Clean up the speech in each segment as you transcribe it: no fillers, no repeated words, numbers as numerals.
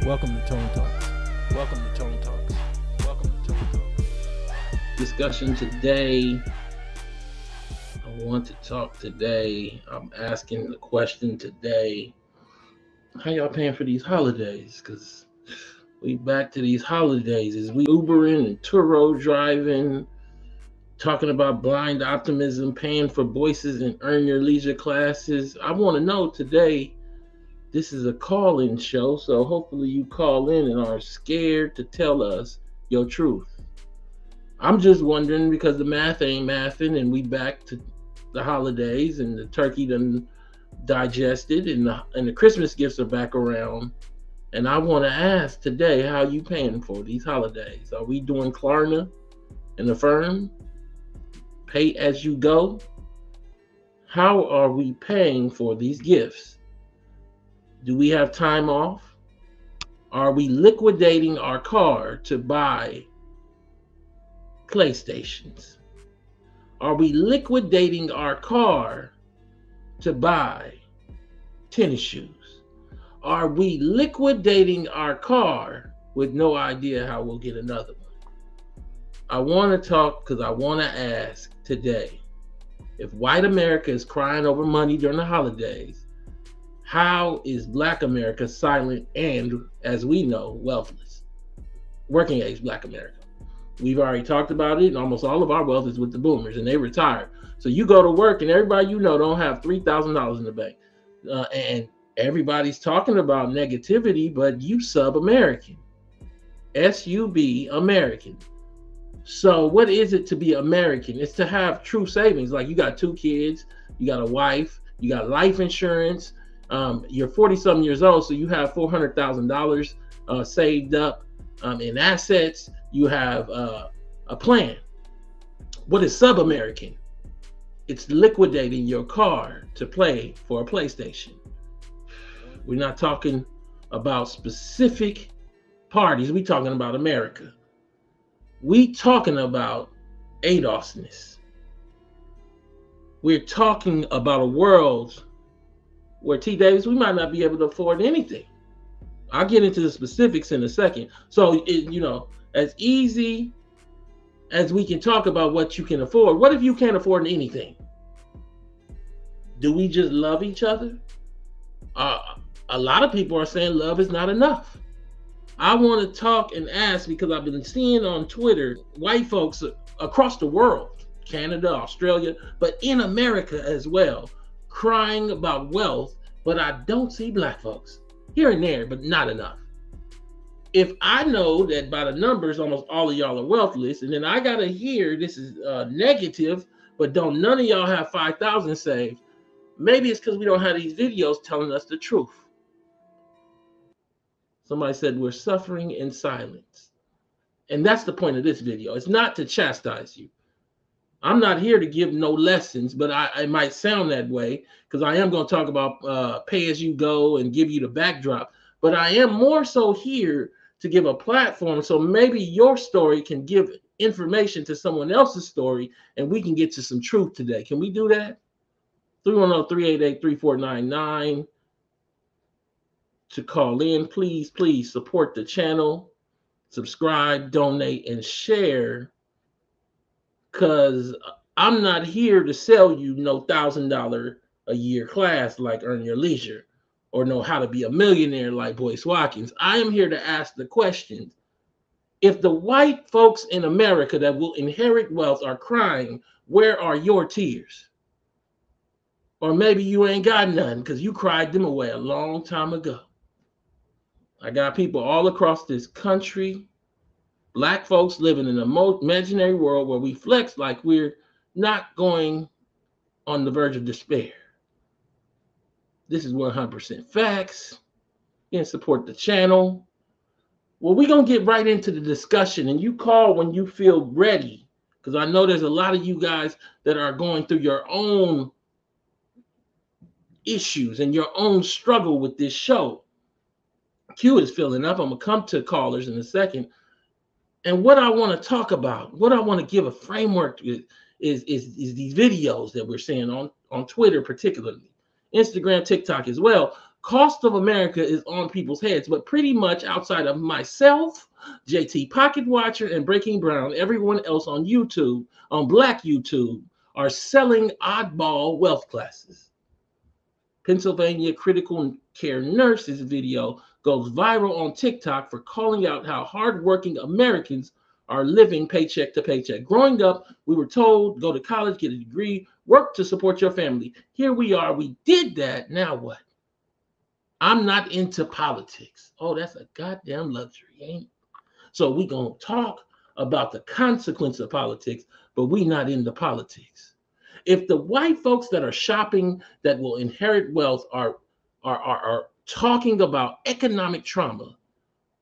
Welcome to Tone Talks. Welcome to Tone Talks. Welcome to Tone Talks. Discussion today. I want to talk today. I'm asking the question today. How y'all paying for these holidays? Because we back to these holidays. Is we Ubering and Turo driving, talking about blind optimism, paying for voices and earn your leisure classes. I want to know today. This is a call-in show, so hopefully you call in and are scared to tell us your truth. I'm just wondering because the math ain't mathing and we back to the holidays and the turkey done digested and the Christmas gifts are back around. And I want to ask today, how you paying for these holidays? Are we doing Klarna and Affirm? Pay as you go? How are we paying for these gifts? Do we have time off? Are we liquidating our car to buy PlayStations? Are we liquidating our car to buy tennis shoes? Are we liquidating our car with no idea how we'll get another one? I want to talk because I want to ask today, if white America is crying over money during the holidays, how is Black America silent and, as we know, wealthless? Working age Black America. We've already talked about it, and almost all of our wealth is with the boomers, and they retired. So you go to work, and everybody you know don't have $3,000 in the bank. And everybody's talking about negativity, but you sub-American. S-U-B, American. So what is it to be American? It's to have true savings. Like you got 2 kids, you got a wife, you got life insurance, you're 40-something years old, so you have $400,000 saved up in assets. You have a plan. What is sub-American? It's liquidating your car to play for a PlayStation. We're not talking about specific parties. We're talking about America. We talking about ADOSness. We're talking about a world where T. Davis, we might not be able to afford anything. I'll get into the specifics in a second. So, as easy as we can talk about what you can afford, what if you can't afford anything? Do we just love each other? A lot of people are saying love is not enough. I want to talk and ask because I've been seeing on Twitter, white folks across the world, Canada, Australia, but in America as well, crying about wealth, but I don't see Black folks here and there, but not enough. If I know that by the numbers, almost all of y'all are wealthless, and then I gotta hear this is negative, but don't none of y'all have 5,000 saved, maybe it's because we don't have these videos telling us the truth. Somebody said we're suffering in silence. And that's the point of this video. It's not to chastise you. I'm not here to give no lessons, but I might sound that way because I am going to talk about pay as you go and give you the backdrop. But I am more so here to give a platform so maybe your story can give information to someone else's story and we can get to some truth today. Can we do that? 310-388-3499 to call in. Please support the channel. Subscribe, donate, and share. Because I'm not here to sell you no $1,000 a year class like Earn Your Leisure or know how to be a millionaire like Boyce Watkins. I am here to ask the questions. If the white folks in America that will inherit wealth are crying, where are your tears? Or maybe you ain't got none because you cried them away a long time ago. I got people all across this country, Black folks living in an imaginary world where we flex like we're not going on the verge of despair. This is 100% facts. You can support the channel. Well, we're going to get right into the discussion, and you call when you feel ready, because I know there's a lot of you guys that are going through your own issues and your own struggle with this show. Queue is filling up. I'm going to come to callers in a second. And what I want to talk about, what I want to give a framework is these videos that we're seeing on Twitter, particularly Instagram, TikTok as well. Cost of America is on people's heads, but pretty much outside of myself, JT Pocket Watcher, and Breaking Brown, everyone else on YouTube, on Black YouTube, are selling oddball wealth classes. Pennsylvania critical care nurse's video goes viral on TikTok for calling out how hardworking Americans are living paycheck to paycheck. Growing up, we were told, go to college, get a degree, work to support your family. Here we are. We did that. Now what? I'm not into politics. Oh, that's a goddamn luxury, ain't it? So we going to talk about the consequence of politics, but we not into politics. If the white folks that are shopping that will inherit wealth are talking about economic trauma,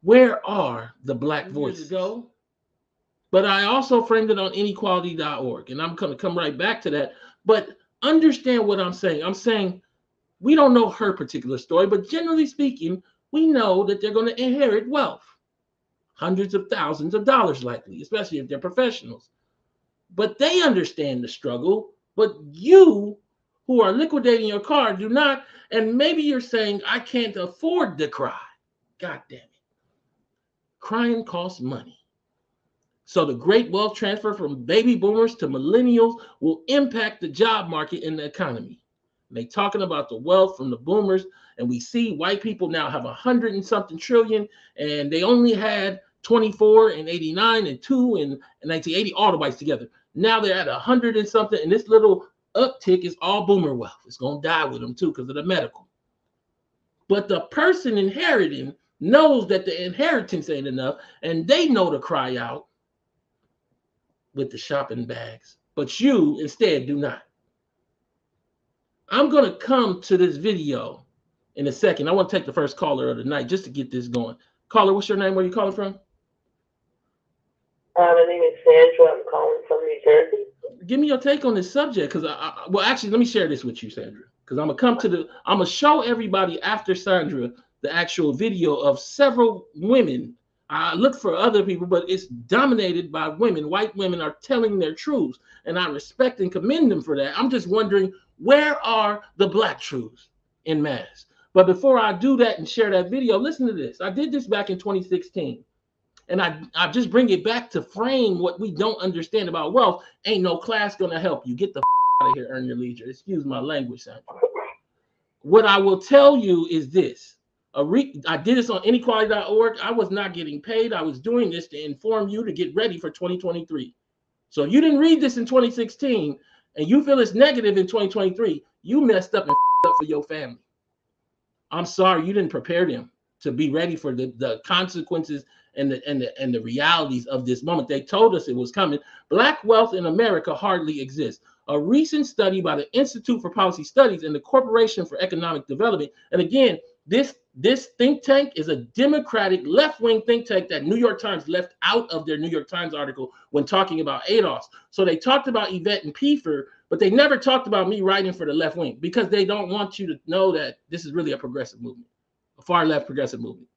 where are the black voices? But I also framed it on inequality.org, and I'm going to come right back to that. But understand what I'm saying. I'm saying we don't know her particular story, but generally speaking, we know that they're going to inherit wealth, hundreds of thousands of dollars likely, especially if they're professionals. But they understand the struggle, but you who are liquidating your car do not. And maybe you're saying, I can't afford to cry. God damn it. Crying costs money. So the great wealth transfer from baby boomers to millennials will impact the job market and the economy. And they talking about the wealth from the boomers, and we see white people now have 100 and something trillion, and they only had 24 and 89 and 2 and 1980, all the whites together. Now they're at 100 and something, and this little uptick is all boomer wealth. It's going to die with them too because of the medical. But the person inheriting knows that the inheritance ain't enough, and they know to cry out with the shopping bags, but you instead do not. I'm going to come to this video in a second. I want to take the first caller of the night just to get this going. Caller, what's your name? Where are you calling from? My name is Sandra. I'm calling from New Jersey. Give me your take on this subject, because well, actually, let me share this with you, Sandra, because I'm gonna show everybody after Sandra the actual video of several women. I look for other people, but it's dominated by women. White women are telling their truths, and I respect and commend them for that. I'm just wondering, where are the black truths in mass? But before I do that and share that video, listen to this. I did this back in 2016. And I just bring it back to frame what we don't understand about wealth. Ain't no class going to help you. Get the out of here, earn your leisure. Excuse my language, Sandra. What I will tell you is this. I did this on inequality.org. I was not getting paid. I was doing this to inform you to get ready for 2023. So if you didn't read this in 2016 and you feel it's negative in 2023, you messed up and up for your family. I'm sorry you didn't prepare them to be ready for the consequences and the realities of this moment. They told us it was coming. Black wealth in America hardly exists. A recent study by the Institute for Policy Studies and the Corporation for Economic Development, and again, this think tank is a Democratic left-wing think tank that New York Times left out of their New York Times article when talking about ADOS. So they talked about Yvette and Pfeiffer, but they never talked about me writing for the left wing because they don't want you to know that this is really a progressive movement, a far left progressive movement.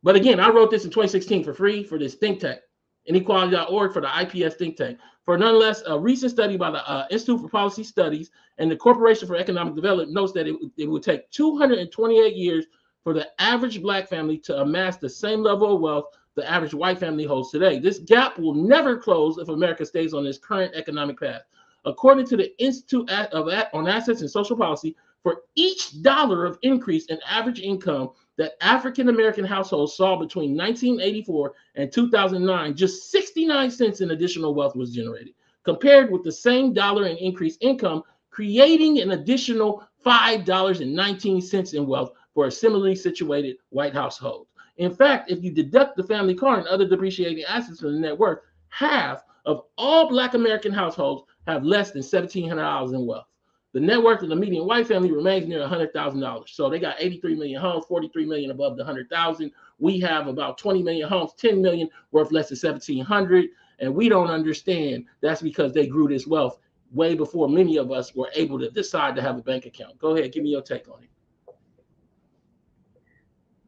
But again, I wrote this in 2016 for free for this think tank, inequality.org, for the IPS think tank. For nonetheless, a recent study by the Institute for Policy Studies and the Corporation for Economic Development notes that it would take 228 years for the average black family to amass the same level of wealth the average white family holds today. This gap will never close if America stays on this current economic path. According to the Institute on Assets and Social Policy, for each dollar of increase in average income that African-American households saw between 1984 and 2009, just 69 cents in additional wealth was generated, compared with the same dollar in increased income, creating an additional $5.19 in wealth for a similarly situated white household. In fact, if you deduct the family car and other depreciating assets from the net worth, half of all Black American households have less than $1,700 in wealth. The net worth of the median white family remains near $100,000. So they got 83 million homes, 43 million above the 100,000. We have about 20 million homes, 10 million worth less than 1,700. And we don't understand that's because they grew this wealth way before many of us were able to decide to have a bank account. Go ahead, give me your take on it.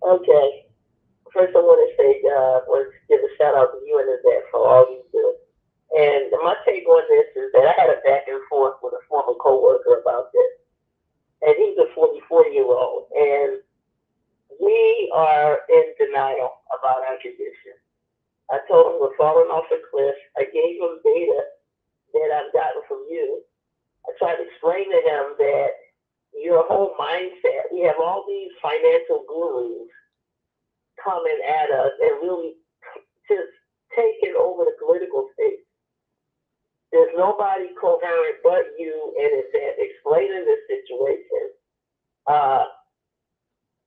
Okay. First, I want to say, give a shout out to you and Yvette for all you do. And my take on this is that I had a back and forth with a former coworker about this. And he's a 44-year-old. And are in denial about our condition. I told them we're falling off a cliff. I gave him data that I've gotten from you. I tried to explain to him that your whole mindset, we have all these financial gurus coming at us and really just taking over the political stage. There's nobody coherent but you and it's explaining this situation.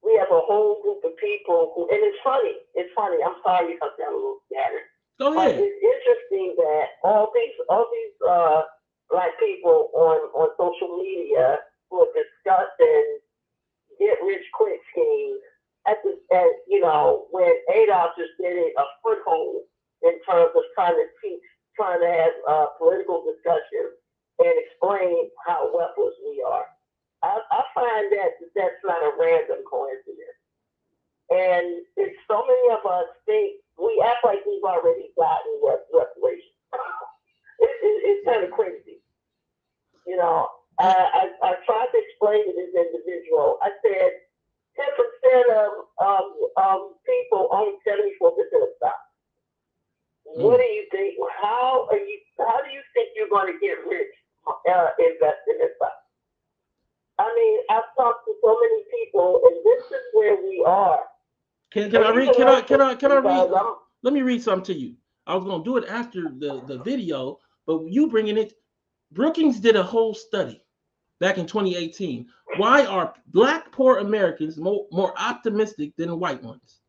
We have a whole group of people who, and it's funny. I'm sorry if I sound a little scattered. Go ahead. But it's interesting that all these black people on social media who are discussing get rich quick schemes when Adolf just did it a foothold in terms of trying to have political discussion and explain how wealthless we are. I find that that's not a random coincidence. And it's so many of us think, we act like we've already gotten reparations. It's kind of crazy. I tried to explain to this individual, I said, 10% of people own 74% of stock. What do you think? How do you think you're going to get rich investing in stock? I mean, I've talked to so many people, and this is where we are. Can I read? Let me read something to you. I was going to do it after the video, but you bringing it. Brookings did a whole study back in 2018. Why are black poor Americans more optimistic than white ones?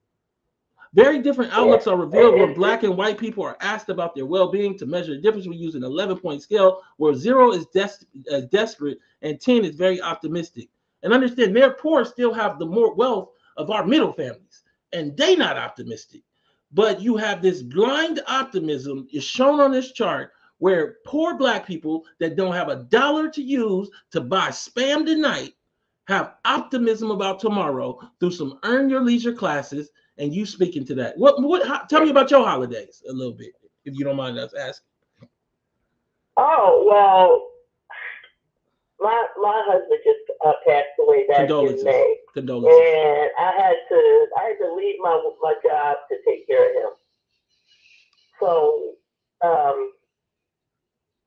Very different outlooks are revealed when black and white people are asked about their well-being. To measure the difference, we use an 11-point scale where 0 is desperate and 10 is very optimistic. And understand, their poor still have the more wealth of our middle families, and they not optimistic. But you have this blind optimism is shown on this chart where poor black people that don't have $1 to use to buy Spam tonight have optimism about tomorrow through some earn your leisure classes. And you speaking to that. Tell me about your holidays a little bit, if you don't mind us asking. Oh, well, my husband just passed away back in May. Condolences. And I had to leave my job to take care of him. So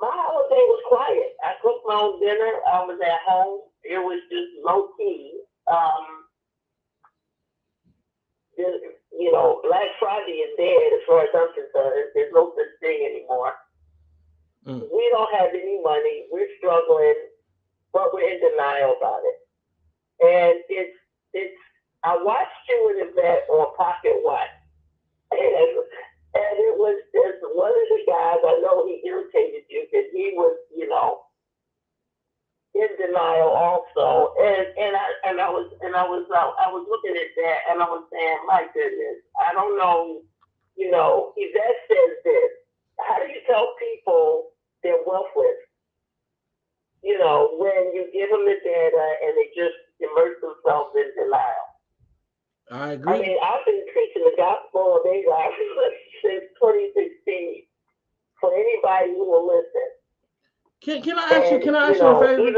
my holiday was quiet. I cooked my own dinner. I was at home. It was just low key. Black Friday is dead as far as I'm concerned. There's no such thing anymore. We don't have any money. We're struggling, but we're in denial about it. And I watched you and Yvette on Pocket Watch, and it was just one of the guys. I know he irritated you because he was, in denial also, and I was looking at that and I was saying, my goodness, I don't know, Yvette says this. How do you tell people they're wealthless? When you give them the data and they just immerse themselves in denial. I agree. I mean, I've been preaching the gospel of Adolf since 2016 for anybody who will listen. Can I ask you? Can I ask you a favor?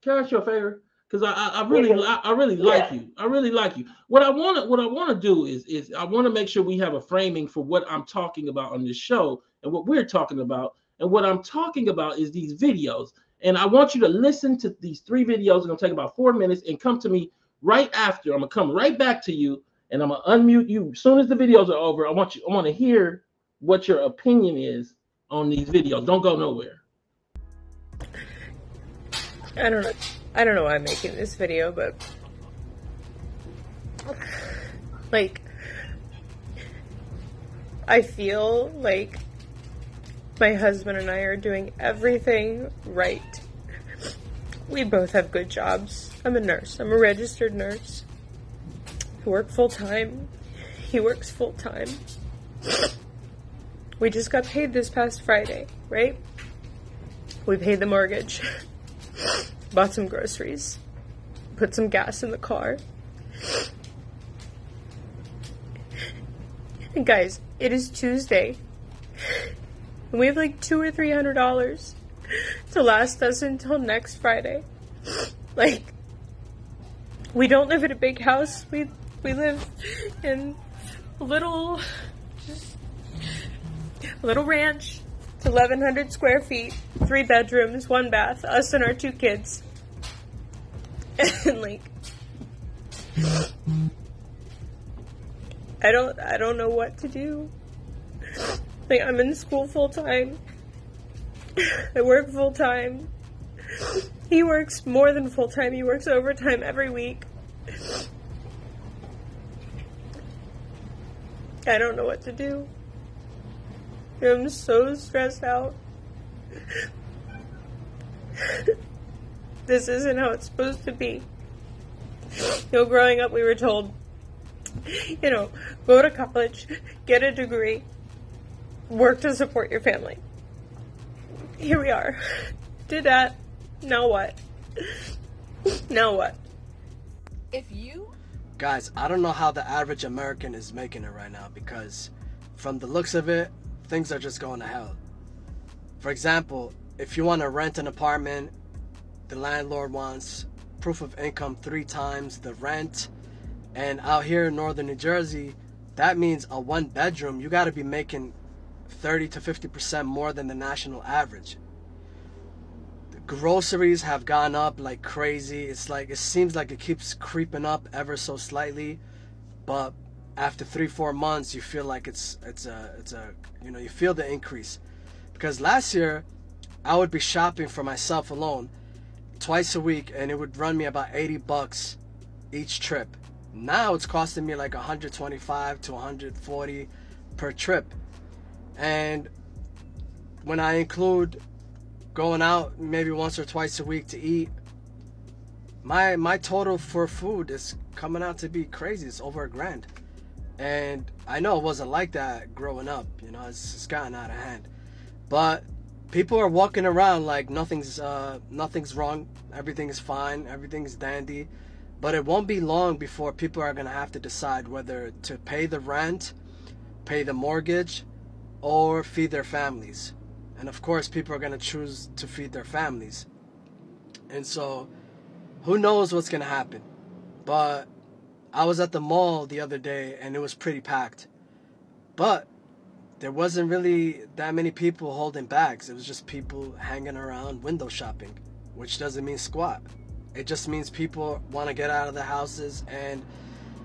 Can I ask you a favor? Because I really like you. I really like you. What I want to do is I want to make sure we have a framing for what I'm talking about on this show and what we're talking about. And what I'm talking about is these videos. And I want you to listen to these 3 videos. It's gonna take about 4 minutes and come to me right after. I'm gonna come right back to you and I'm gonna unmute you as soon as the videos are over. I want to hear what your opinion is on these videos. Don't go nowhere. I don't know why I'm making this video, but I feel like my husband and I are doing everything right. We both have good jobs. I'm a nurse. I'm a registered nurse. I work full-time. He works full-time. We just got paid this past Friday, right? We paid the mortgage. Bought some groceries. Put some gas in the car. And guys, it is Tuesday. And we have like $200 or $300 to last us until next Friday. We don't live in a big house. We We live in a little ranch. It's 1,100 square feet, 3 bedrooms, 1 bath, us and our 2 kids. And like, I don't know what to do. Like, I'm in school full time. I work full time. He works more than full time. He works overtime every week. I don't know what to do. I'm so stressed out. This isn't how it's supposed to be. Growing up, we were told, go to college, get a degree, work to support your family. Here we are. Did that. Now what? Now what? Guys, I don't know how the average American is making it right now, because from the looks of it, things are just going to hell. For example, if you want to rent an apartment, the landlord wants proof of income 3 times the rent. And out here in northern New Jersey, that means a 1 bedroom, you got to be making 30 to 50% more than the national average. The groceries have gone up like crazy. It's like, it seems like it keeps creeping up ever so slightly, but after 3-4 months, you feel like it's you feel the increase. Because last year, I would be shopping for myself alone twice a week, and it would run me about $80 each trip. Now it's costing me like $125 to $140 per trip. And when I include going out maybe once or twice a week to eat, my total for food is coming out to be crazy. It's over $1,000. And I know it wasn't like that growing up. It's gotten out of hand. But people are walking around like nothing's wrong, everything is fine, everything is dandy. But it won't be long before people are going to have to decide whether to pay the rent, pay the mortgage, or feed their families. And of course, people are going to choose to feed their families. And so, who knows what's going to happen. But I was at the mall the other day, and it was pretty packed. But there wasn't really that many people holding bags. It was just people hanging around window shopping, which doesn't mean squat. It just means people want to get out of the houses and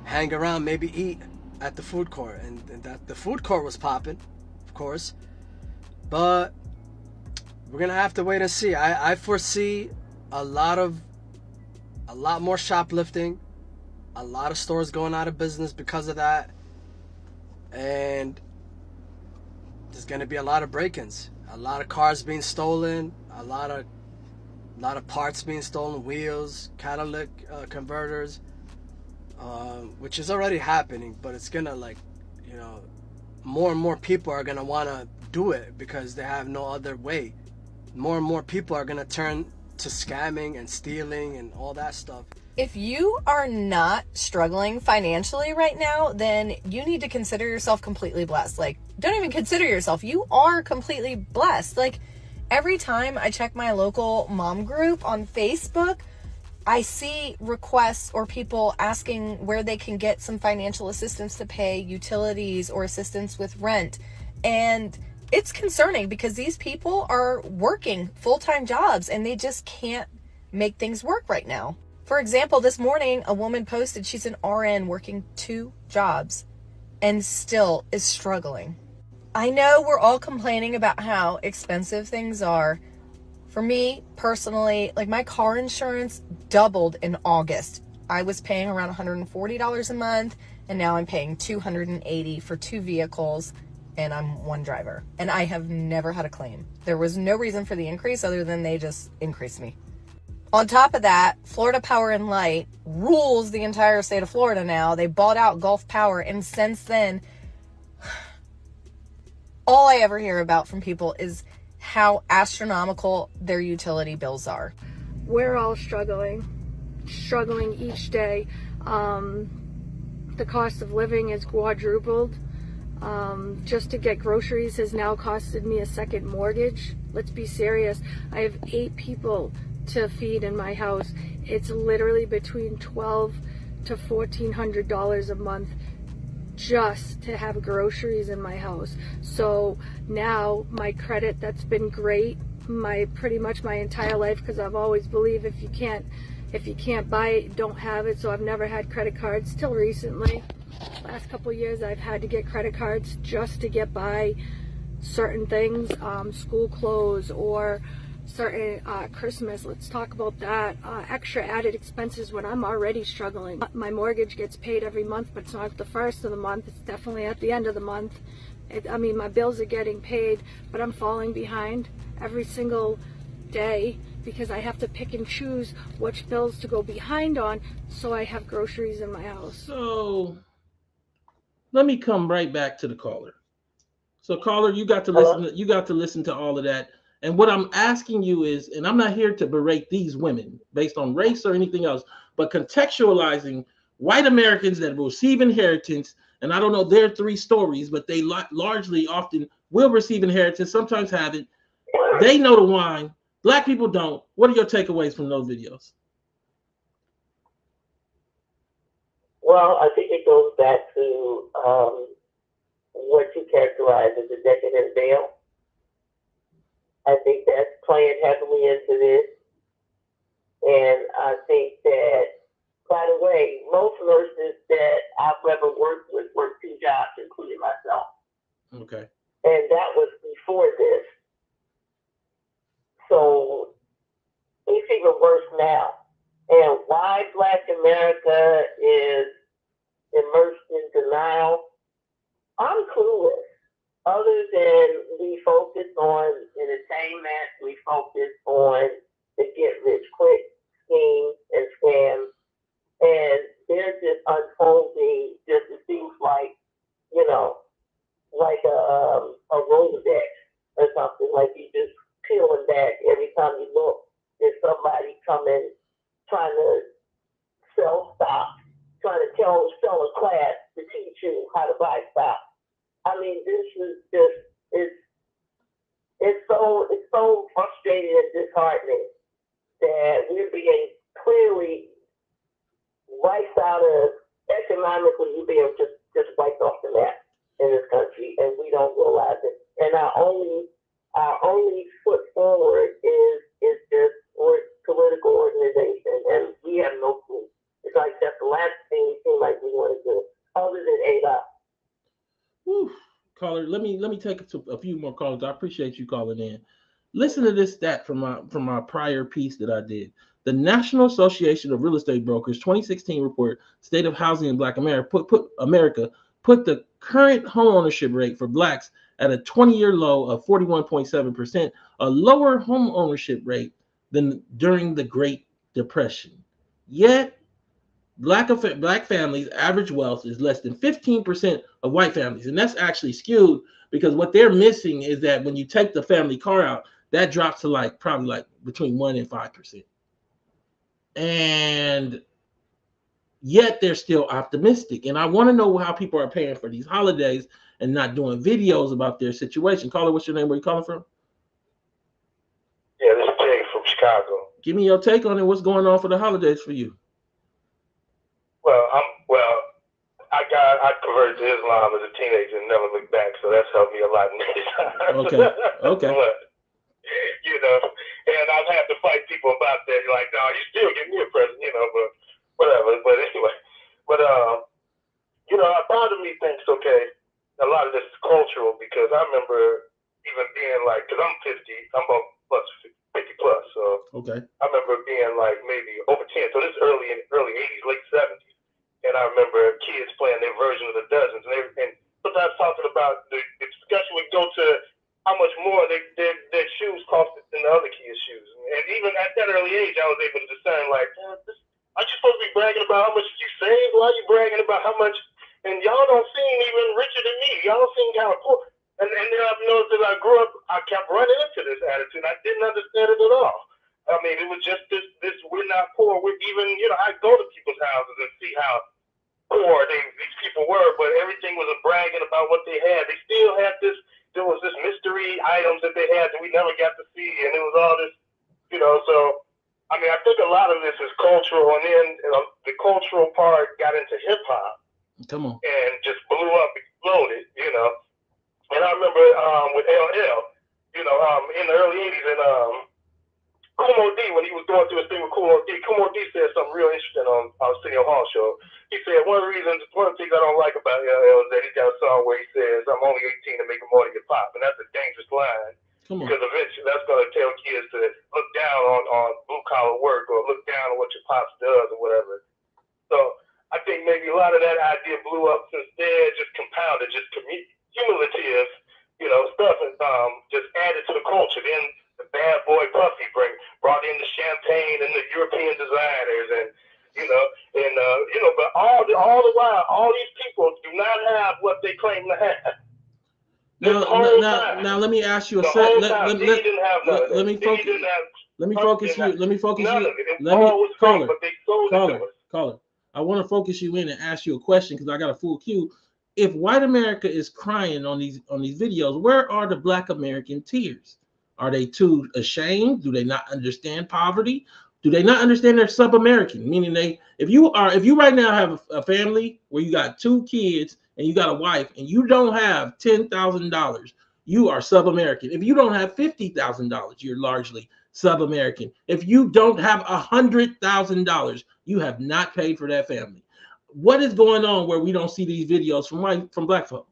hang around, maybe eat at the food court. And that the food court was popping, of course. But we're going to have to wait and see. I foresee a lot more shoplifting, a lot of stores going out of business because of that. And there's going to be a lot of break-ins, a lot of cars being stolen, a lot of parts being stolen, wheels, catalytic converters, which is already happening, but it's going to more and more people are going to want to do it because they have no other way. More and more people are going to turn to scamming and stealing and all that stuff. If you are not struggling financially right now, then you need to consider yourself completely blessed. Don't even consider yourself. You are completely blessed. Every time I check my local mom group on Facebook, I see requests or people asking where they can get some financial assistance to pay utilities or assistance with rent. And it's concerning because these people are working full-time jobs and they just can't make things work right now. For example, this morning, a woman posted she's an RN working 2 jobs and still is struggling. I know we're all complaining about how expensive things are. For me, personally, my car insurance doubled in August. I was paying around $140 a month, and now I'm paying $280 for 2 vehicles, and I'm 1 driver. And I have never had a claim. There was no reason for the increase other than they just increased me. On top of that, Florida Power and Light rules the entire state of Florida now. They bought out Gulf Power, and since then, all I ever hear about from people is how astronomical their utility bills are. We're all struggling each day. The cost of living has quadrupled. Just to get groceries has now costed me a second mortgage. Let's be serious. I have 8 people to feed in my house. It's literally between $1,200 to $1,400 a month just to have groceries in my house. So now my credit, that's been great, pretty much my entire life, because I've always believed if you can't buy it, don't have it. So I've never had credit cards till recently. Last couple of years I've had to get credit cards just to get by certain things, school clothes or certain Christmas, let's talk about that, extra added expenses when I'm already struggling. My mortgage gets paid every month, but it's not at the first of the month, it's definitely at the end of the month. I mean, my bills are getting paid, but I'm falling behind every single day because I have to pick and choose which bills to go behind on so I have groceries in my house. So let me come right back to the caller. So caller, you got to listen to all of that. And what I'm asking you is, and I'm not here to berate these women based on race or anything else, but contextualizing white Americans that receive inheritance. And I don't know their three stories, but they largely often will receive inheritance, sometimes have it. They know the wine. Black people don't. What are your takeaways from those videos? Well, I think it goes back to what you characterize as a decadent veil. I think that's playing heavily into this. And I think that, by the way, most nurses that I've ever worked with work 2 jobs, including myself. Okay. And that was before this. So it's even worse now. And why Black America is immersed in denial, I'm clueless. Other than we focus on entertainment, we focus on the get-rich-quick schemes and scams, and they're just unfolding. Just it seems like, like a Rolodex or something. Like you just peeling back every time you look. There's somebody coming, trying to sell stock, trying to sell a class to teach you how to buy stock. I mean, this is just, it's so frustrating and disheartening that we're being clearly wiped out of, economically, we're being just wiped off the map in this country, and we don't realize it. And our only foot forward is just political organization, and we have no clue. It's like that's the last thing we seem like we want to do, other than aid up. Whew. Caller, let me take it to a few more callers. I appreciate you calling in. Listen to this stat from my prior piece that I did. The National Association of Real Estate Brokers 2016 report, State of Housing in Black America, put the current homeownership rate for Blacks at a 20-year low of 41.7%, a lower homeownership rate than during the Great Depression. Yet, Black families' average wealth is less than 15% of white families. And that's actually skewed because what they're missing is that when you take the family car out, that drops to probably between 1 and 5%. And yet they're still optimistic. And I want to know how people are paying for these holidays and not doing videos about their situation. Caller, what's your name? Where you calling from? Yeah, this is Jay from Chicago. Give me your take on it. What's going on for the holidays for you? I converted to Islam as a teenager and never looked back, so that's helped me a lot in this time. Okay. But, and I've had to fight people about that. You're like, no, you still give me a present, but whatever. But anyway, a part of me thinks, okay, a lot of this is cultural because I remember even being because I'm 50, I'm about 50 plus, so okay. I remember being maybe over 10. So this is early 80s, late 70s. And I remember kids playing their version of the dozens and everything. Sometimes talking about the discussion would go to how much more their shoes costed than the other kids' shoes. And even at that early age, I was able to discern, aren't you supposed to be bragging about how much you saved? Why are you bragging about how much? And y'all don't seem even richer than me. Y'all seem kind of poor. And then I've noticed that I grew up, I kept running into this attitude. I didn't understand it at all. I mean, it was just this we're not poor. We're even, I go to people's houses and see how poor these people were, but everything was a bragging about what they had. They still had there was this mystery items that they had that we never got to see, and it was all this, so I mean, I think a lot of this is cultural, and then the cultural part got into hip hop. Come on. And just blew up, exploded, you know. And I remember with LL, you know, in the early 80s, and Kumo D, when he was going through his thing with Kumo D said something real interesting on Arsenio Hall show. He said, one of the things I don't like about LL is that he got a song where he says, I'm only 18 and making more to get pop. And that's a dangerous line. Because eventually that's going to tell kids to look down on blue-collar work or look down on what your pops does or whatever. So I think maybe a lot of that idea blew up since then, just compounded, just cumulative, you know, stuff, and just added to the culture. Then the bad boy Puffy brought in the champagne and the European designers, and you know, but all the while, all these people do not have what they claim to have. Now, let me ask you a second. Let me focus. Let me focus you. Let me focus you. Caller. I want to focus you in and ask you a question because I got a full queue. If white America is crying on these videos, where are the Black American tears? Are they too ashamed? Do they not understand poverty? Do they not understand they're sub-American? Meaning if you right now have a family where you got 2 kids and you got a wife and you don't have $10,000, you are sub-American. If you don't have $50,000, you're largely sub-American. If you don't have $100,000, you have not paid for that family. What is going on where we don't see these videos from Black folk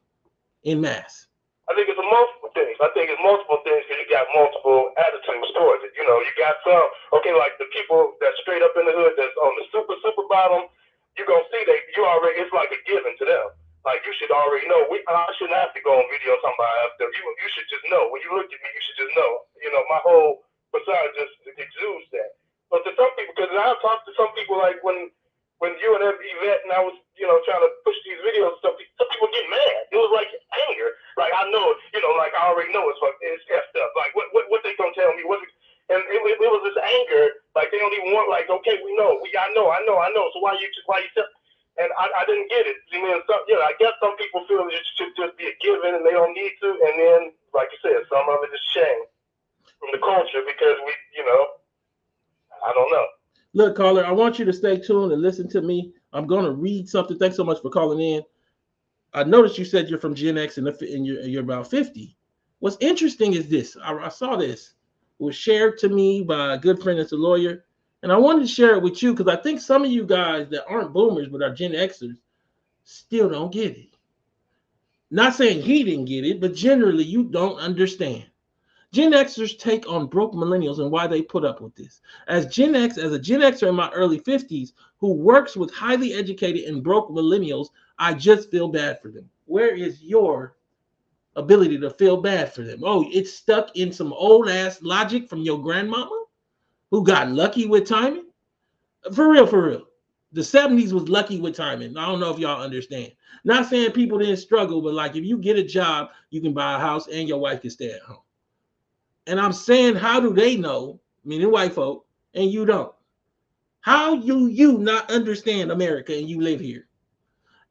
in mass? I think it's multiple things. Because you got multiple attitudes towards it. You know, you got some, like the people that's straight up in the hood that's on the super bottom, you're going to see it's like a given to them. Like, you should already know. I shouldn't have to go on video talking about stuff. You should just know. When you look at me, you should just know. You know, my whole facade just exudes that. But to some people, because I've talked to some people, like when you and Yvette and I was, you know, trying to push these videos and stuff, some people get mad. It was like anger. Like, I know, you know, like I already know it's effed up. Like, what they gonna tell me? And it was this anger. Like, they don't even want, like, okay, we know. I know. So why you tell? And I didn't get it. You know, I guess some people feel it should just be a given and they don't need to. And then, like you said, some of it is shame from the culture because we, you know, I don't know. Look, caller, I want you to stay tuned and listen to me. I'm going to read something. Thanks so much for calling in. I noticed you said you're from Gen X and you're about 50. What's interesting is this. I saw this. It was shared to me by a good friend that's a lawyer. And I wanted to share it with you because I think some of you guys that aren't boomers but are Gen Xers still don't get it. Not saying he didn't get it, but generally you don't understand. Gen Xers take on broke millennials and why they put up with this. As a Gen Xer in my early 50s who works with highly educated and broke millennials, I just feel bad for them. Where is your ability to feel bad for them? Oh, it's stuck in some old ass logic from your grandmama who got lucky with timing? For real. The 70s was lucky with timing. I don't know if y'all understand. Not saying people didn't struggle, but like if you get a job, you can buy a house and your wife can stay at home. And I'm saying, how do they know, meaning white folk, and you don't? How do you not understand America and you live here?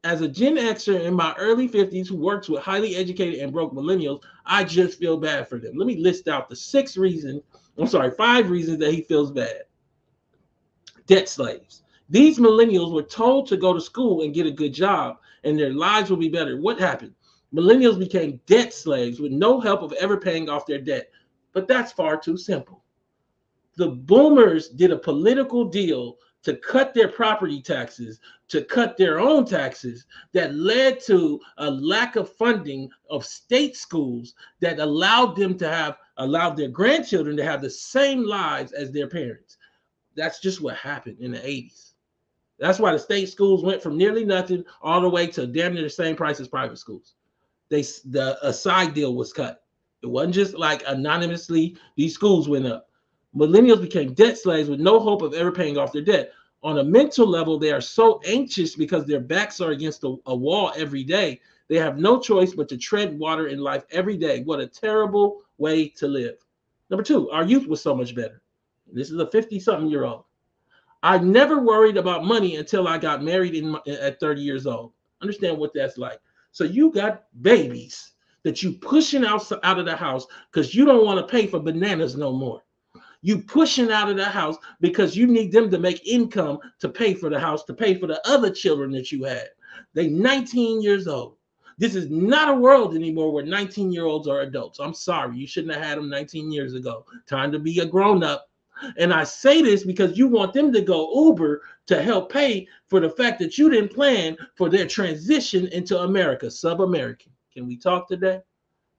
As a Gen Xer in my early 50s who works with highly educated and broke millennials, I just feel bad for them. Let me list out the 5 reasons that he feels bad. Debt slaves. These millennials were told to go to school and get a good job and their lives will be better. What happened? Millennials became debt slaves with no help of ever paying off their debt. But that's far too simple. The boomers did a political deal to cut their property taxes, to cut their own taxes that led to a lack of funding of state schools that allowed their grandchildren to have the same lives as their parents. That's just what happened in the 80s. That's why the state schools went from nearly nothing all the way to damn near the same price as private schools. A side deal was cut. It wasn't just like anonymously, these schools went up. Millennials became debt slaves with no hope of ever paying off their debt. On a mental level, they are so anxious because their backs are against a wall every day. They have no choice but to tread water in life every day. What a terrible way to live. Number 2, our youth was so much better. This is a 50-something-year-old. I never worried about money until I got married at 30 years old. Understand what that's like. So you got babies that you pushing out of the house because you don't want to pay for bananas no more. You pushing out of the house because you need them to make income to pay for the house, to pay for the other children that you had. They 19 years old. This is not a world anymore where 19-year-olds are adults. I'm sorry. You shouldn't have had them 19 years ago. Time to be a grown-up. And I say this because you want them to go Uber to help pay for the fact that you didn't plan for their transition into America, sub-American. Can we talk today?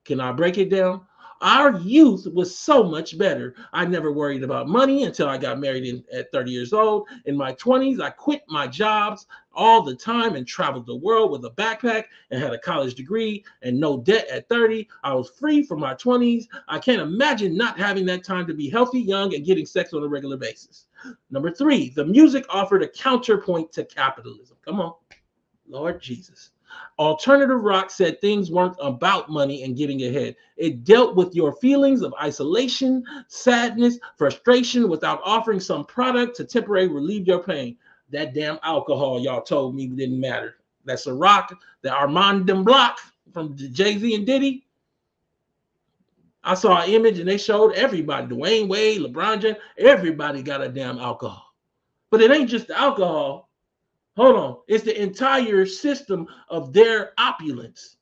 Can I break it down? Our youth was so much better. I never worried about money until I got married at 30 years old. In my 20s, I quit my jobs all the time and traveled the world with a backpack and had a college degree and no debt at 30. I was free from my 20s. I can't imagine not having that time to be healthy, young, and getting sex on a regular basis. Number 3, the music offered a counterpoint to capitalism. Come on, Lord Jesus. Alternative rock said things weren't about money and getting ahead. It dealt with your feelings of isolation, sadness, frustration without offering some product to temporarily relieve your pain. That damn alcohol y'all told me didn't matter. That's a rock, the Armand Block from Jay-Z and Diddy. I saw an image and they showed everybody, Dwayne Wade, LeBron James, everybody got a damn alcohol. But it ain't just the alcohol. Hold on. It's the entire system of their opulence.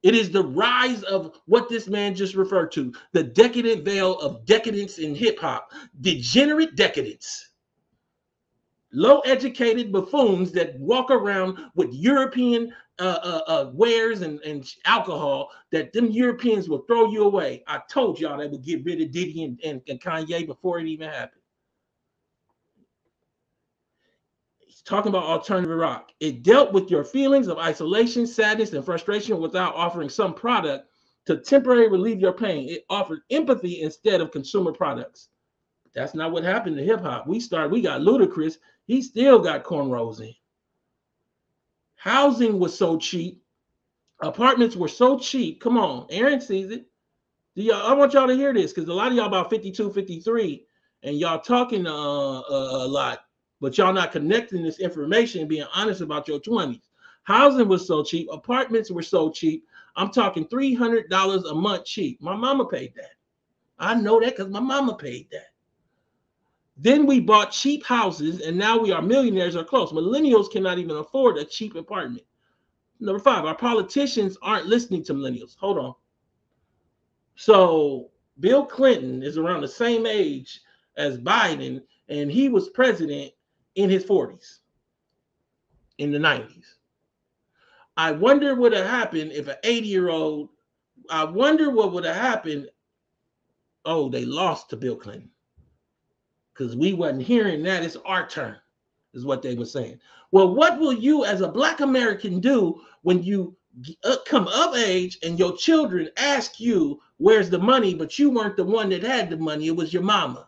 It is the rise of what this man just referred to, the decadent veil of decadence in hip hop, degenerate decadence. Low-educated buffoons that walk around with European wares and alcohol that them Europeans will throw you away. I told y'all they would get rid of Diddy and Kanye before it even happened. Talking about alternative rock. It dealt with your feelings of isolation, sadness, and frustration without offering some product to temporarily relieve your pain. It offered empathy instead of consumer products. That's not what happened to hip hop. We got Ludacris. He still got cornrows in. Housing was so cheap. Apartments were so cheap. Come on, Aaron sees it. I want y'all to hear this because a lot of y'all about 52, 53, and y'all talking a lot. But y'all not connecting this information and being honest about your 20s. Housing was so cheap. Apartments were so cheap. I'm talking $300 a month cheap. My mama paid that. I know that because my mama paid that. Then we bought cheap houses, and now we are millionaires or close. Millennials cannot even afford a cheap apartment. Number 5, our politicians aren't listening to millennials. Hold on. So Bill Clinton is around the same age as Biden, and he was president in his 40s, in the 90s. I wonder what would have happened if an 80-year-old, I wonder what would have happened. Oh, they lost to Bill Clinton. Because we wasn't hearing that. It's our turn, is what they were saying. Well, what will you as a Black American do when you come of age and your children ask you, where's the money, but you weren't the one that had the money, it was your mama.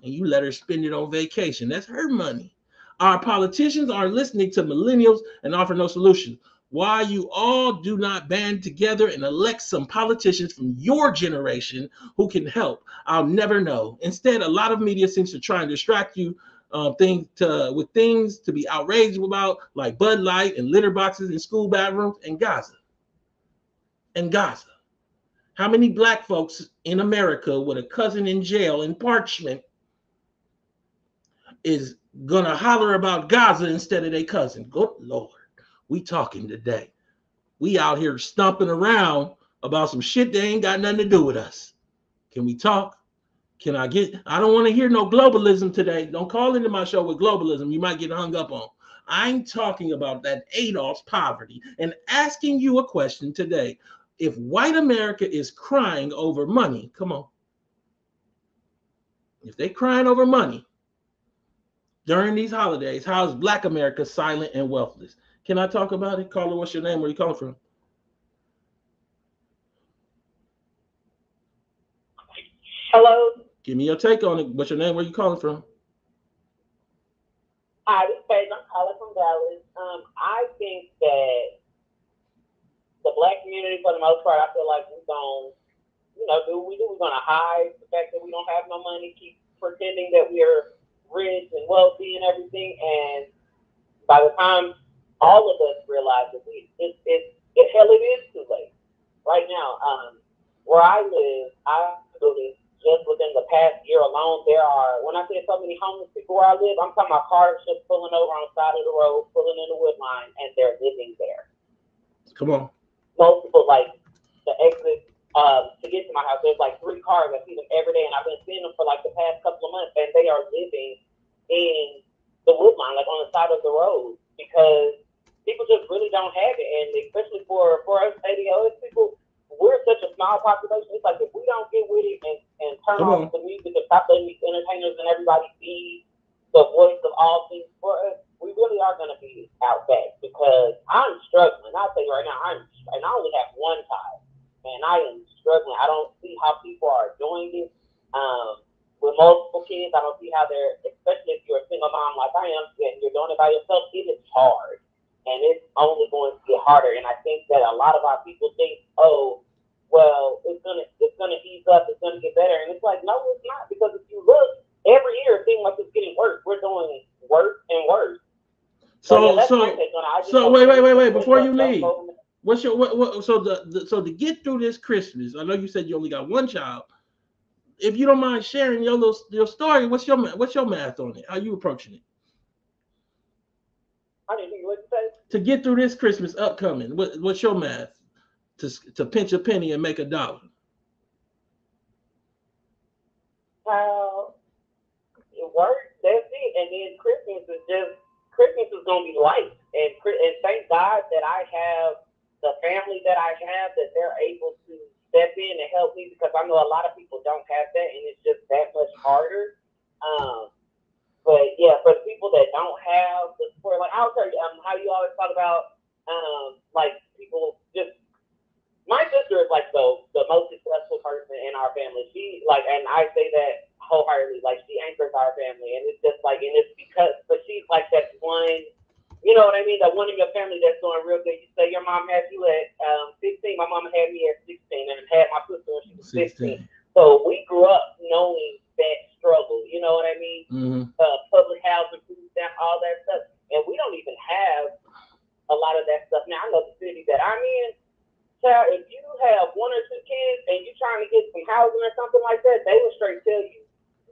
And you let her spend it on vacation. That's her money. Our politicians are listening to millennials and offer no solution. Why you all do not band together and elect some politicians from your generation who can help, I'll never know. Instead, a lot of media seems to try and distract you with things to be outraged about, like Bud Light and litter boxes in school bathrooms and Gaza. And Gaza. How many Black folks in America with a cousin in jail in Parchment is gonna holler about Gaza instead of their cousin? Good Lord, we talking today. We out here stomping around about some shit that ain't got nothing to do with us. Can we talk? I don't want to hear no globalism today. Don't call into my show with globalism. You might get hung up on. I'm talking about that Adolf's poverty and asking you a question today. If white America is crying over money, come on. If they're crying over money during these holidays, how is Black America silent and wealthless? Can I talk about it? Caller, what's your name? Where you calling from? Hello. Give me your take on it. What's your name? Where you calling from? Hi, this is Paige. I'm calling from Dallas. I think that the Black community, for the most part, I feel like we're going to do what we do. We're going to hide the fact that we don't have no money, keep pretending that we're rich and wealthy and everything. And by the time all of us realize that it is too late. Right now, where I live, I noticed just within the past year alone, there are, when I say so many homeless people where I live, I'm talking about cars just pulling over on the side of the road, pulling in the wood line, and they're living there. Come on. Multiple, like, the exit to get to my house, there's like 3 cars. I see them every day, and I've been seeing them for like the past couple of months, and they are living in the wood line, like on the side of the road, because people just really don't have it. And especially for us ADOS people, we're such a small population. It's like if we don't get with it and turn off the music and stop letting these entertainers and everybody be the voice of all things for us, we really are going to be out back, because I'm struggling. I'll tell you right now, and I only have one child, and I am struggling. I don't see how people are doing it with multiple kids. I don't see how they're, especially if you're a single mom like I am, and you're doing it by yourself, it is hard. And it's only going to get harder. And I think that a lot of our people think, oh, well, it's gonna ease up, it's gonna get better. And it's like, no, it's not, because if you look, every year it seems like it's getting worse. We're doing worse and worse. So wait, before you leave, what's your so to get through this Christmas, I know you said you only got one child. If you don't mind sharing your story, what's your math on it? How you approaching it? I didn't hear what you say. To get through this Christmas upcoming, what's your math to pinch a penny and make $1? How it works, that's it. And then Christmas is gonna be light. And thank God that I have the family that I have, that they're able to step in and help me, because I know a lot of people don't have that, and it's just that much harder. But yeah, for the people that don't have the support, like I'll tell you, how you always talk about, like people just. My sister is like the most successful person in our family. She like, and I say that wholeheartedly, like she anchors our family, and it's just like, and it's because, but she's like that one, you know what I mean? That one in your family that's doing real good. You say your mom had you at 15, my mama had me at 16, and had my sister when she was 16. So we grew up knowing that struggle. You know what I mean? Mm-hmm. Public housing, food stamp, all that stuff, and we don't even have a lot of that stuff now. I know the city that I'm in. If you have 1 or 2 kids and you're trying to get some housing or something like that, they will straight tell you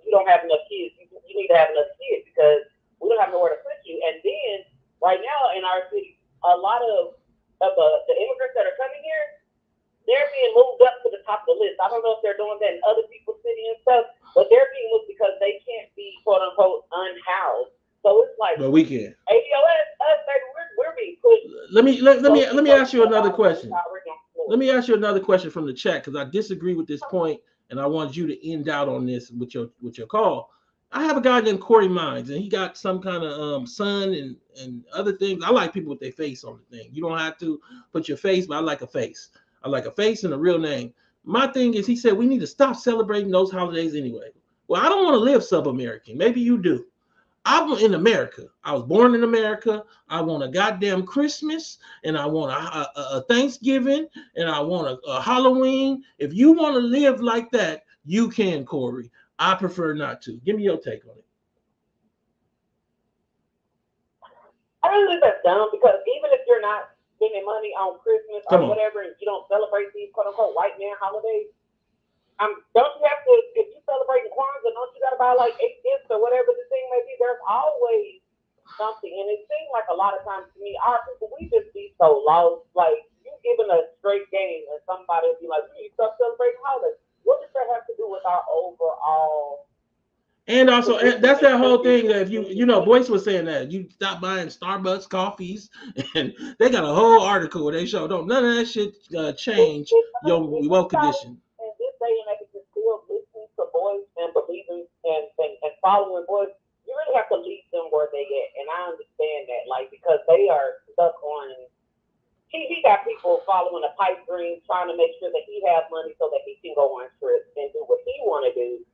don't have enough kids. You need to have enough kids, because we don't have nowhere to put you. And then right now in our city, a lot of the immigrants that are coming here, they're being moved up to the top of the list. I don't know if they're doing that in other people's city and stuff, but they're being moved because they can't be quote unquote unhoused. So it's like, but we can. ADOS, us, baby, we're being pushed. Let me ask you another question. Let me ask you another question from the chat, because I disagree with this point, and I want you to end out on this with your call. I have a guy named Corey Mines, and he got some kind of sun and other things. I like people with their face on the thing. You don't have to put your face, but I like a face. I like a face and a real name. My thing is, he said we need to stop celebrating those holidays anyway. Well, I don't want to live sub-American. Maybe you do. I'm in America. I was born in America. I want a goddamn Christmas, and I want a Thanksgiving, and I want a Halloween. If you want to live like that, you can, Corey. I prefer not to. Give me your take on it. I don't think that's dumb, because even if you're not spending money on Christmas or whatever, and you don't celebrate these quote unquote white man holidays, don't you have to, if you celebrate Kwanzaa, don't you got to buy like 8 gifts or whatever the thing may be? There's always something. And it seems like a lot of times to me, our people, we just be so lost. Like, you giving a straight game and somebody will be like, you need to stop celebrating holidays. What does that have to do with our overall? And also, that's that whole thing that if you know, Boyce was saying that you stop buying Starbucks coffees, and they got a whole article where they show none of that shit change your wealth condition. In this day and age, you're still listening to Boyce and believing and following Boyce. You really have to lead them where they at, and I understand that, like, because they are stuck on. He got people following a pipe dream, trying to make sure that he has money so that he can go on trips and do what he want to do.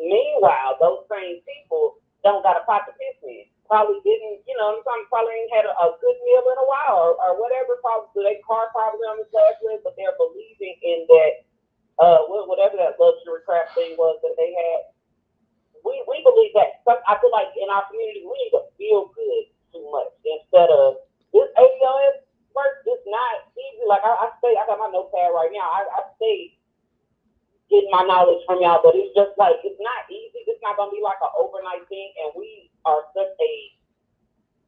Meanwhile, those same people don't got a pot to piss in. Probably didn't, you know, probably ain't had a good meal in a while or whatever. Probably their car probably on the last list, but they're believing in that whatever that luxury crap thing was that they had. We believe that. I feel like in our community we need to feel good too much instead of this ADOS work. It's not easy. Like I say, I got my notepad right now. I say getting my knowledge from y'all, but it's just like, it's not easy. It's not going to be like an overnight thing. And we are such a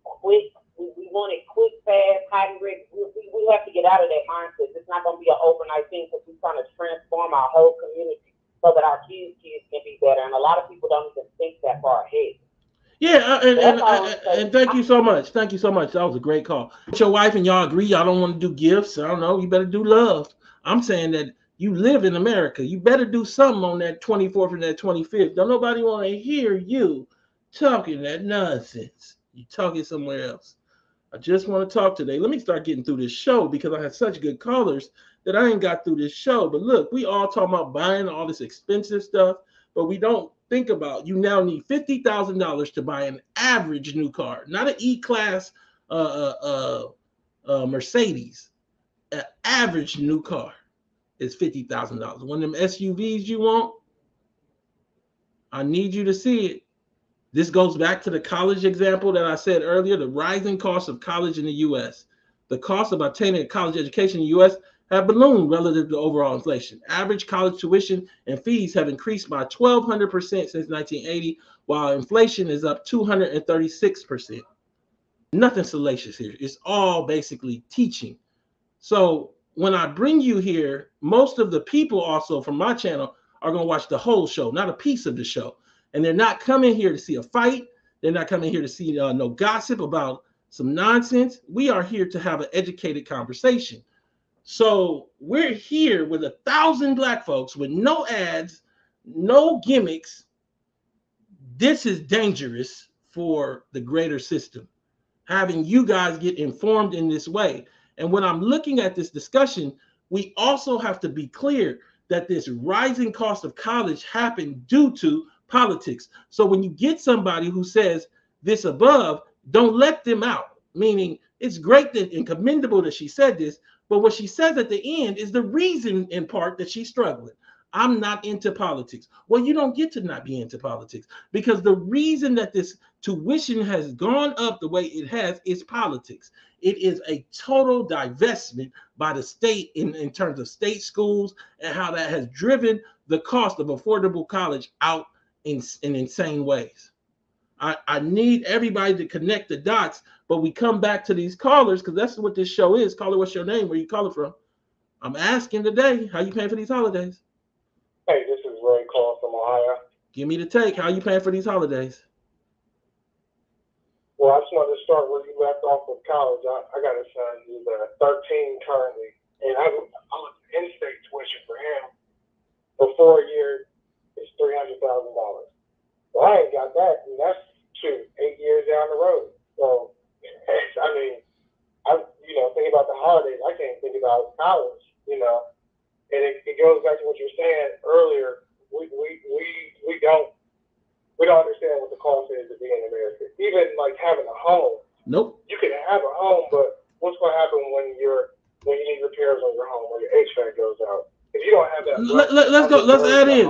quick, we want it quick, fast, hot and ready. We have to get out of that mindset. It's not going to be an overnight thing because we're trying to transform our whole community so that our kids can be better. And a lot of people don't even think that far ahead. Yeah, and thank you so much. Thank you so much. That was a great call. With your wife and y'all agree y'all don't want to do gifts. I don't know. You better do love. I'm saying that you live in America. You better do something on that 24th and that 25th. Don't nobody want to hear you talking that nonsense. You talking somewhere else. I just want to talk today. Let me start getting through this show because I have such good callers that I ain't got through this show. But look, we all talking about buying all this expensive stuff, but we don't think about you now need $50,000 to buy an average new car, not an E-Class Mercedes. An average new car is $50,000. One of them SUVs you want, I need you to see it. This goes back to the college example that I said earlier, the rising cost of college in the U.S. The cost of obtaining a college education in the U.S. have ballooned relative to overall inflation. Average college tuition and fees have increased by 1,200% since 1980, while inflation is up 236%. Nothing salacious here. It's all basically teaching. So when I bring you here, most of the people also from my channel are going to watch the whole show, not a piece of the show. And they're not coming here to see a fight. They're not coming here to see no gossip about some nonsense. We are here to have an educated conversation. So we're here with 1,000 black folks with no ads, no gimmicks. This is dangerous for the greater system, having you guys get informed in this way. And when I'm looking at this discussion, we also have to be clear that this rising cost of college happened due to politics. So when you get somebody who says this above, don't let them out. Meaning, it's great that and commendable that she said this, but what she says at the end is the reason in part that she's struggling. I'm not into politics. Well, you don't get to not be into politics because the reason that this tuition has gone up the way it has is politics. It is a total divestment by the state in terms of state schools and how that has driven the cost of affordable college out in insane ways. I need everybody to connect the dots, but we come back to these callers because that's what this show is. Caller, what's your name? Where you calling from? I'm asking today, how you paying for these holidays? Hey, this is Ray calling from Ohio. Give me the take. How you paying for these holidays? Well, I just wanted to start where you left off with college. I got a son who's 13 currently, and I'm in-state tuition for him for 4 years. It's $300,000. Well, I ain't got that, and that's 8 years down the road. So, I mean, thinking about the holidays, I can't think about college, And it goes back to what you were saying earlier. We don't understand what the cost is to be in America. Even like having a home. Nope. You can have a home, but what's going to happen when you need repairs on your home or your HVAC goes out? If you don't have that, let's go. Let's add in.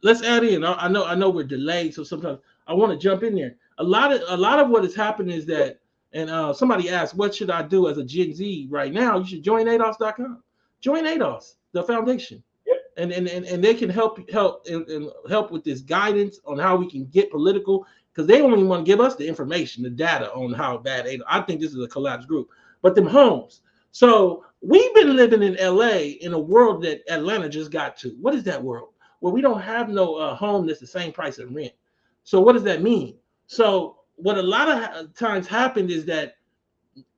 Let's add in. I know we're delayed, so sometimes I want to jump in there. A lot of what has happened is that, and somebody asked, what should I do as a Gen Z right now? You should join ADOS.com. Join ADOS, the foundation. Yep. And they can help with this guidance on how we can get political, because they only want to give us the information, the data on how bad ADOS. I think this is a collapsed group, but them homes. So we've been living in LA in a world that Atlanta just got to. What is that world? Where we don't have no home that's the same price as rent. So what does that mean? So what a lot of times happened is that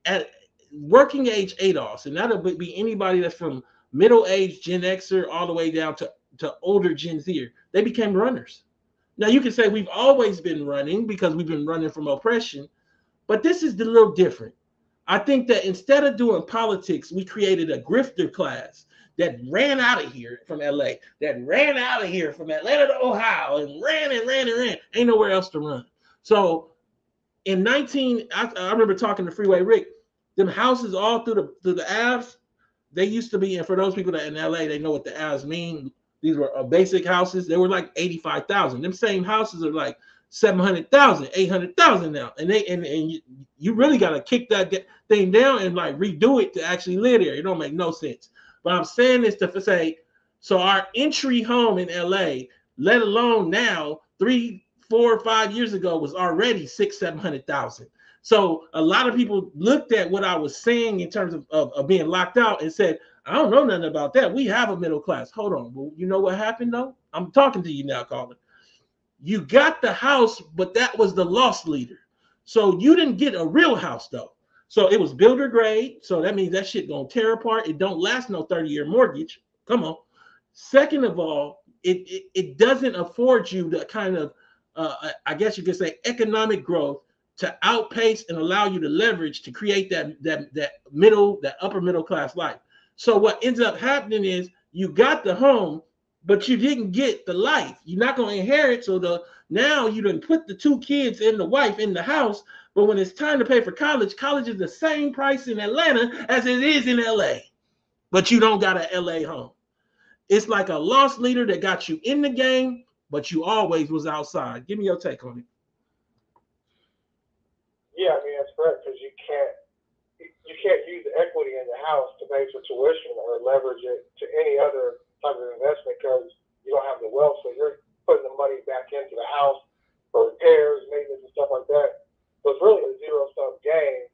at working age ADOS, and that'll be anybody that's from middle age Gen Xer all the way down to older Gen Zer, they became runners. Now you can say we've always been running because we've been running from oppression, but this is a little different. I think that instead of doing politics, we created a grifter class that ran out of here from LA, that ran out of here from Atlanta to Ohio, and ran. Ain't nowhere else to run. So in I remember talking to Freeway Rick, them houses all through the Avs, they used to be, and for those people that in LA, they know what the Avs mean. These were basic houses. They were like 85,000. Them same houses are like 700,000, 800,000 now. And you really got to kick that thing down and like redo it to actually live there. It don't make no sense. But I'm saying this to say So our entry home in LA, let alone now, 3, 4, 5 years ago, was already 600,000, 700,000. So a lot of people looked at what I was saying in terms of being locked out and said, I don't know nothing about that. We have a middle class. Hold on. Well, you know what happened though? I'm talking to you now, caller. You got the house, but that was the loss leader. So you didn't get a real house though. So it was builder grade. So that means that shit gonna tear apart. It don't last no 30-year mortgage. Come on. Second of all, it doesn't afford you the kind of I guess you could say economic growth to outpace and allow you to leverage to create that upper middle class life. So what ends up happening is you got the home, but you didn't get the life. You're not going to inherit. So now you done put the 2 kids and the wife in the house, but when it's time to pay for college, college is the same price in Atlanta as it is in LA, but you don't got an LA home. It's like a loss leader that got you in the game, but you always was outside. Give me your take on it. Yeah, I mean that's correct because you can't use the equity in the house to pay for tuition or leverage it to any other type of investment because you don't have the wealth. So you're putting the money back into the house for repairs, maintenance, and stuff like that. So it's really a zero-sum game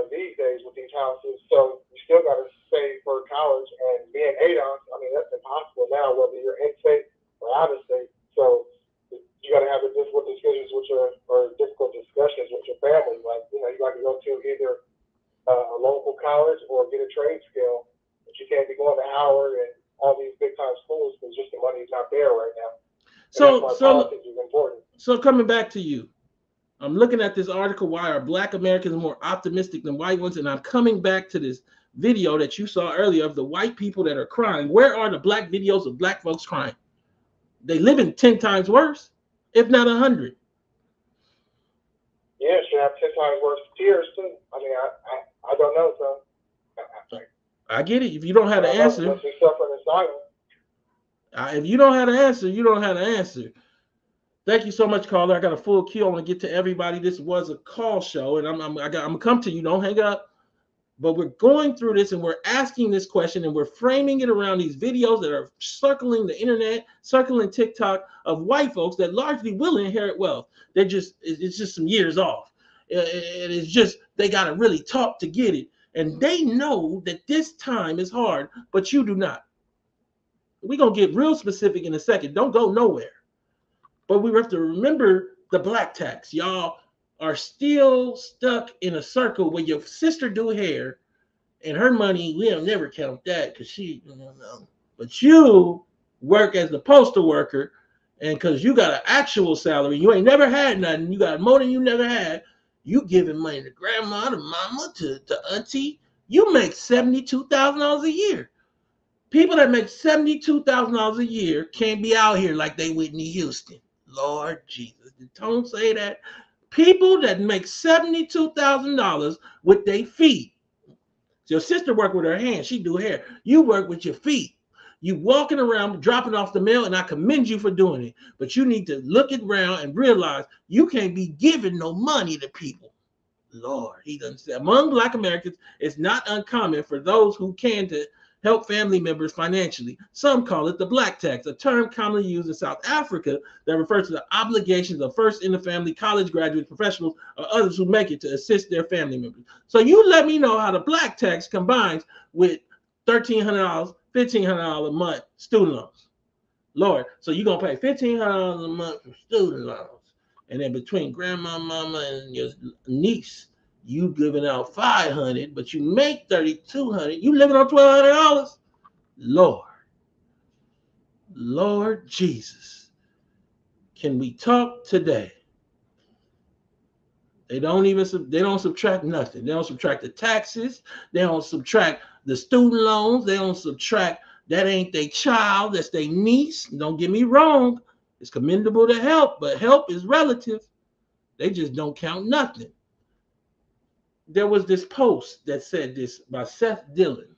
these days with these houses. So you still got to save for college, and being ADOS, I mean that's impossible now, whether you're in state or out of state. So you got to have difficult decisions or difficult discussions with your family. Like you got to go to either a local college or get a trade skill, but you can't be going to Howard and all these big time schools because just the money's not there right now. And that's why politics is important. So coming back to you, I'm looking at this article, why are Black Americans more optimistic than white ones? And I'm coming back to this video that you saw earlier of the white people that are crying. Where are the black videos of black folks crying? They live in 10 times worse, if not 100. Yeah, it should have 10 times worse tears too. I mean, I don't know, so. I get it. If you don't have the answer, if you don't have the answer, you don't have the answer. Thank you so much, caller. I got a full queue. I want to get to everybody. This was a call show, and I'm gonna come to you. Don't hang up. But we're going through this, and we're asking this question, and we're framing it around these videos that are circling the internet, circling TikTok of white folks that largely will inherit wealth. It's just some years off. It's just they got to really talk to get it, and they know that this time is hard, but you do not. We're gonna get real specific in a second. Don't go nowhere. But we have to remember the black tax. Y'all are still stuck in a circle where your sister do hair and her money, we'll never count that because she, But you work as the postal worker, and because you got an actual salary, you ain't never had nothing, you got more than you never had, you giving money to grandma, to mama, to auntie, you make $72,000 a year. People that make $72,000 a year can't be out here like they Whitney Houston. Lord Jesus, don't say that. People that make $72,000 with their feet. Your sister work with her hands. She do hair. You work with your feet. You walking around dropping off the mail, and I commend you for doing it. But you need to look around and realize you can't be giving no money to people. Lord, he doesn't say. Among Black Americans, it's not uncommon for those who can to help family members financially. Some call it the black tax, a term commonly used in South Africa that refers to the obligations of first in the family, college graduates, professionals, or others who make it to assist their family members. So you let me know how the black tax combines with $1,300, $1,500 a month student loans. Lord, so you're going to pay $1,500 a month for student loans. And then between grandma, mama, and your niece, you giving out $500, but you make $3,200. You living on $1,200. Lord Jesus, can we talk today? They don't subtract nothing. They don't subtract the taxes. They don't subtract the student loans. They don't subtract that ain't their child. That's their niece. Don't get me wrong. It's commendable to help, but help is relative. They just don't count nothing. There was this post that said this by Seth Dillon.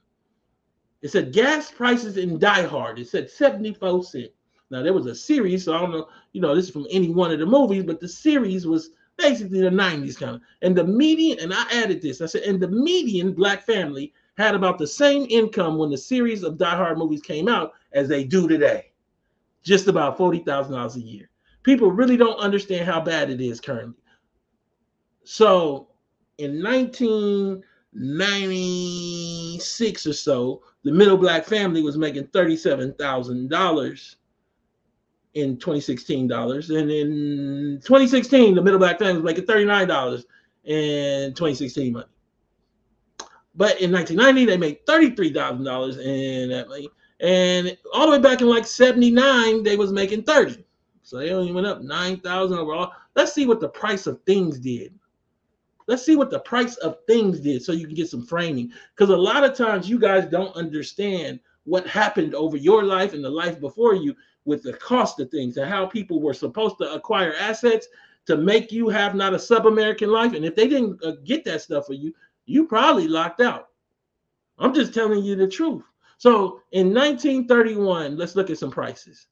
It said gas prices in Die Hard. It said 74 cents. Now there was a series, so I don't know, this is from any one of the movies, but the series was basically the 90s kind of. And the median, and I added this, I said, and the median black family had about the same income when the series of Die Hard movies came out as they do today. Just about $40,000 a year. People really don't understand how bad it is currently. So in 1996 or so, the middle black family was making $37,000 in 2016 dollars. And in 2016, the middle black family was making $39 in 2016 money. But in 1990, they made $33,000 in that money. And all the way back in like 79, they was making 30. So they only went up 9,000 overall. Let's see what the price of things did. Let's see what the price of things did so you can get some framing. Because a lot of times you guys don't understand what happened over your life and the life before you with the cost of things and how people were supposed to acquire assets to make you have not a sub-American life. And if they didn't get that stuff for you, you probably locked out. I'm just telling you the truth. So in 1931, let's look at some prices.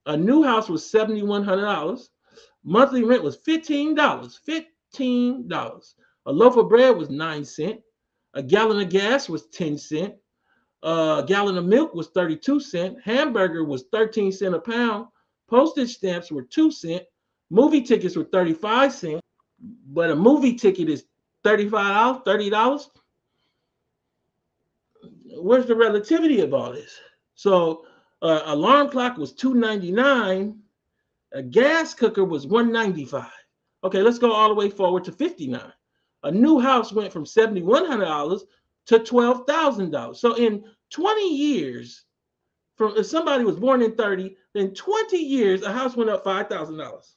A new house was $7,100. Monthly rent was $15. $15. A loaf of bread was 9 cents. A gallon of gas was 10 cents. A gallon of milk was 32 cents. Hamburger was 13 cents a pound. Postage stamps were 2 cents. Movie tickets were 35 cents. But a movie ticket is $35, $30. Where's the relativity of all this? So alarm clock was $2.99. A gas cooker was $1.95. Okay, let's go all the way forward to 59. A new house went from $7,100 to $12,000. So in 20 years, from if somebody was born in 30, then 20 years, a house went up $5,000.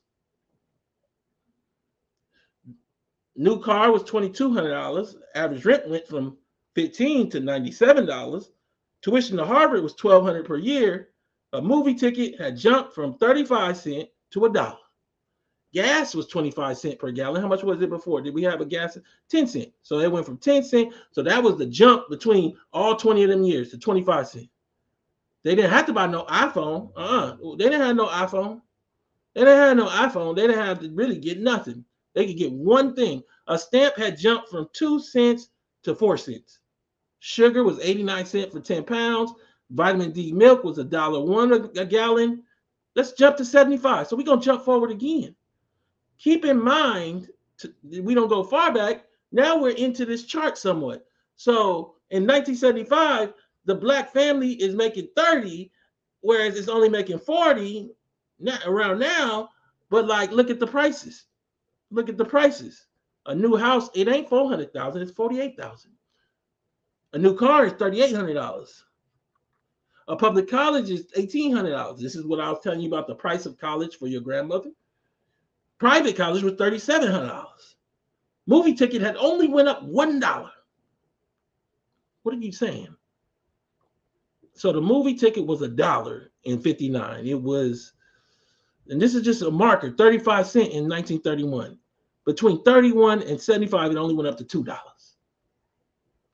New car was $2,200. Average rent went from $15 to $97. Tuition to Harvard was $1,200 per year. A movie ticket had jumped from 35 cents to $1. Gas was 25 cents per gallon. How much was it before? Did we have a gas? 10 cents. So it went from 10 cents. So that was the jump between all 20 of them years to 25 cents. They didn't have to buy no iPhone. They didn't have no iPhone. They didn't have no iPhone. They didn't have to really get nothing. They could get one thing. A stamp had jumped from 2 cents to 4 cents. Sugar was 89 cents for 10 pounds. Vitamin D milk was $1 a gallon. Let's jump to 75. So we're going to jump forward again. Keep in mind, we don't go far back. Now we're into this chart somewhat. So in 1975, the black family is making 30, whereas it's only making 40 around now. But like, look at the prices. Look at the prices. A new house, it ain't $400,000, it's $48,000. A new car is $3,800. A public college is $1,800. This is what I was telling you about the price of college for your grandmother. Private college was $3,700. Movie ticket had only went up $1. What are you saying? So the movie ticket was $1 in 59. It was, and this is just a marker, 35 cents in 1931. Between 31 and 75, it only went up to $2.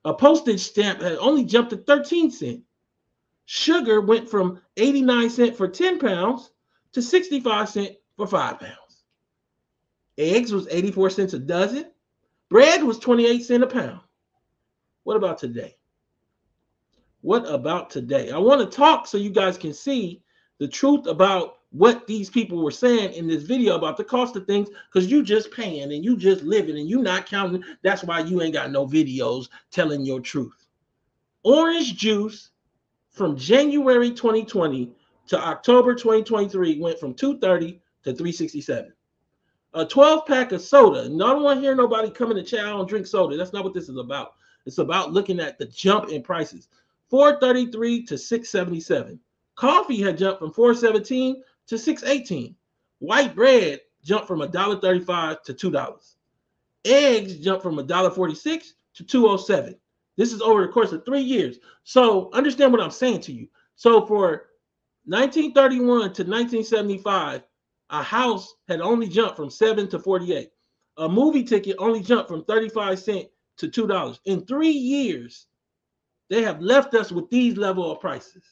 A postage stamp had only jumped to 13 cents. Sugar went from 89 cents for 10 pounds to 65 cents for 5 pounds. Eggs was 84 cents a dozen. Bread was 28 cents a pound. What about today? What about today? I want to talk so you guys can see the truth about what these people were saying in this video about the cost of things, because you just paying and you just living and you not counting. That's why you ain't got no videos telling your truth. Orange juice from January 2020 to October 2023 went from $2.30 to $3.67. A 12-pack of soda. And I don't want to hear nobody come in the chat and drink soda. That's not what this is about. It's about looking at the jump in prices. $4.33 to $6.77. Coffee had jumped from $4.17 to $6.18. White bread jumped from $1.35 to $2. Eggs jumped from $1.46 to $2.07. This is over the course of 3 years. So understand what I'm saying to you. So for 1931 to 1975, a house had only jumped from 7 to 48. A movie ticket only jumped from 35 cents to $2. In 3 years, they have left us with these level of prices.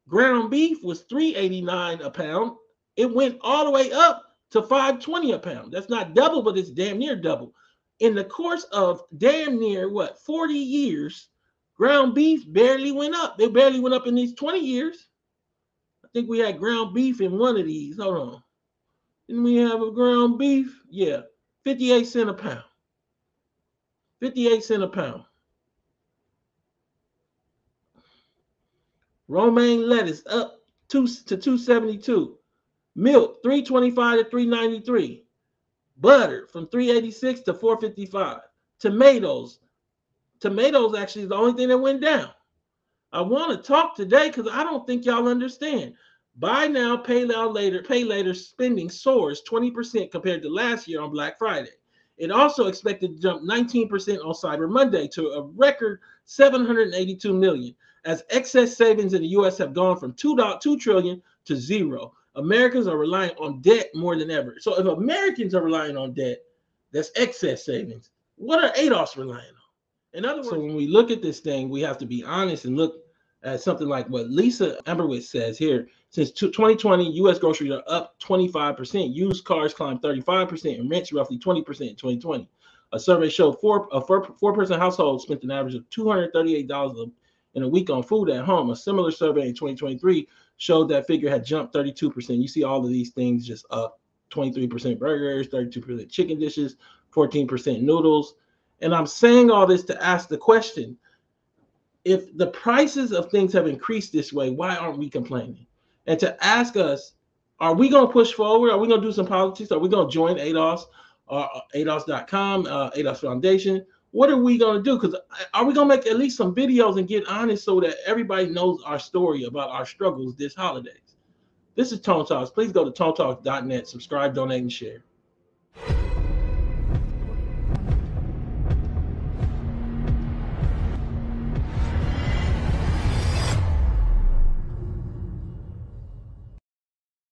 Ground beef was $3.89 a pound. It went all the way up to $5.20 a pound. That's not double, but it's damn near double. In the course of damn near 40 years, Ground beef barely went up. They barely went up in these 20 years. I think we had ground beef in one of these. Hold on. Didn't we have a ground beef? Yeah, 58 cents a pound. 58 cents a pound. Romaine lettuce up to 272. Milk 325 to 393. Butter from 386 to 455. Tomatoes actually is the only thing that went down. I want to talk today because I don't think y'all understand. Buy now, pay later spending soars 20% compared to last year on Black Friday. It also expected to jump 19% on Cyber Monday to a record 782 million, as excess savings in the U.S. have gone from 2 trillion to zero. Americans are relying on debt more than ever. So if Americans are relying on debt, that's excess savings. What are ADOS relying on? In other words, so when we look at this thing, we have to be honest and look at something like what Lisa Amberwitz says here. Since 2020, U.S. groceries are up 25%. Used cars climbed 35%, and rents roughly 20% in 2020. A survey showed a four-person household spent an average of $238 in a week on food at home. A similar survey in 2023 showed that figure had jumped 32%. You see all of these things just up: 23% burgers, 32% chicken dishes, 14% noodles. And I'm saying all this to ask the question, if the prices of things have increased this way, why aren't we complaining? And to ask us, are we going to push forward? Are we going to do some politics? Are we going to join ADOS or ADOS.com, ADOS Foundation? What are we going to do? Because are we going to make at least some videos and get honest so that everybody knows our story about our struggles this holidays? This is Tone Talks. Please go to tonetalks.net, subscribe, donate, and share.